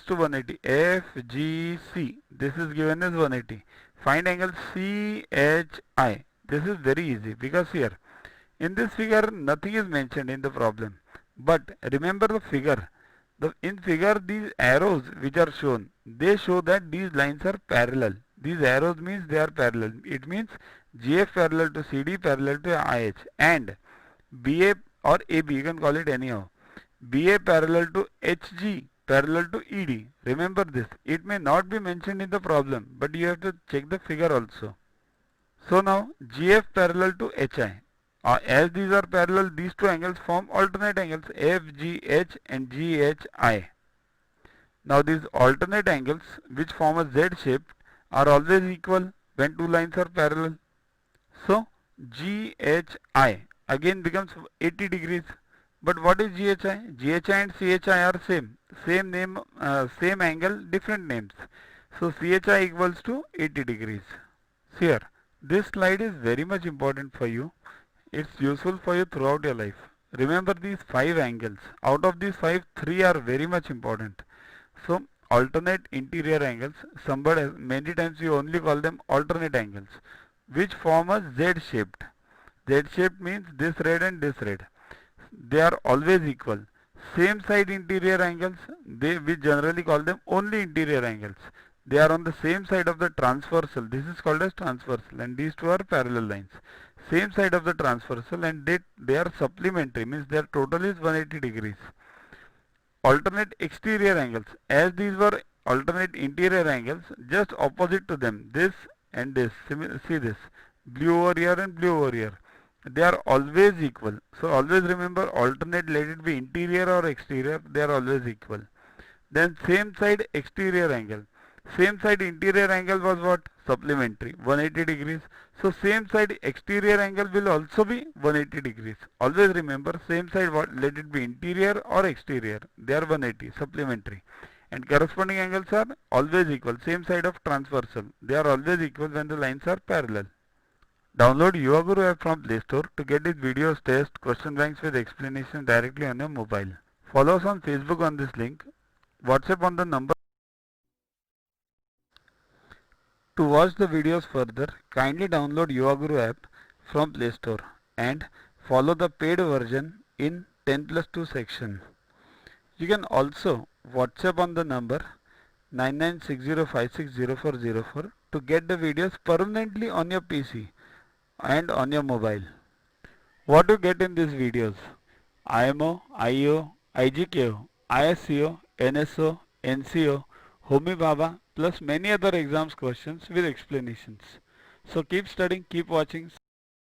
to 180. FGC. This is given as 180. Find angle CHI. This is very easy because here in this figure nothing is mentioned in the problem. But remember the figure. In figure these arrows which are shown, they show that these lines are parallel. These arrows means they are parallel. It means GF parallel to CD parallel to IH, and BA or AB, you can call it anyhow. BA parallel to HG parallel to ED. Remember this. It may not be mentioned in the problem, but you have to check the figure also. So now GF parallel to HI. As these are parallel, these two angles form alternate angles FGH and GHI. Now these alternate angles which form a Z shape are always equal when two lines are parallel. So GHI again becomes 80 degrees. But what is GHI? GHI and CHI are same. Same name, same angle, different names. So CHI equals to 80 degrees. Here, this slide is very much important for you. It's useful for you throughout your life. Remember these 5 angles. Out of these 5, 3 are very much important. So alternate interior angles, many times you only call them alternate angles, which form a Z-shaped. Z-shaped means this red and this red. They are always equal. Same side interior angles, we generally call them only interior angles. They are on the same side of the transversal. This is called as transversal, and these two are parallel lines. Same side of the transversal, and they are supplementary, means their total is 180 degrees. Alternate exterior angles, as these were alternate interior angles, just opposite to them, this and this. See this, blue over here and blue over here. They are always equal. So always remember, alternate, let it be interior or exterior, they are always equal. Then same side exterior angle. Same side interior angle was what? Supplementary, 180 degrees. So same side exterior angle will also be 180 degrees. Always remember, same side, what? Let it be interior or exterior. They are 180, supplementary. And corresponding angles are always equal. Same side of transversal. They are always equal when the lines are parallel. Download YuvaGuru app from Play Store to get these videos, tests, question banks with explanations directly on your mobile. Follow us on Facebook on this link. WhatsApp on the number. To watch the videos further, kindly download YuvaGuru app from Play Store and follow the paid version in 10+2 section. You can also WhatsApp on the number 9960560404 to get the videos permanently on your PC and on your mobile. What to get in these videos? IMO, IO, IGKO, ISCO, NSO, NCO, Homi Bhabha, plus many other exams questions with explanations. So keep studying, keep watching.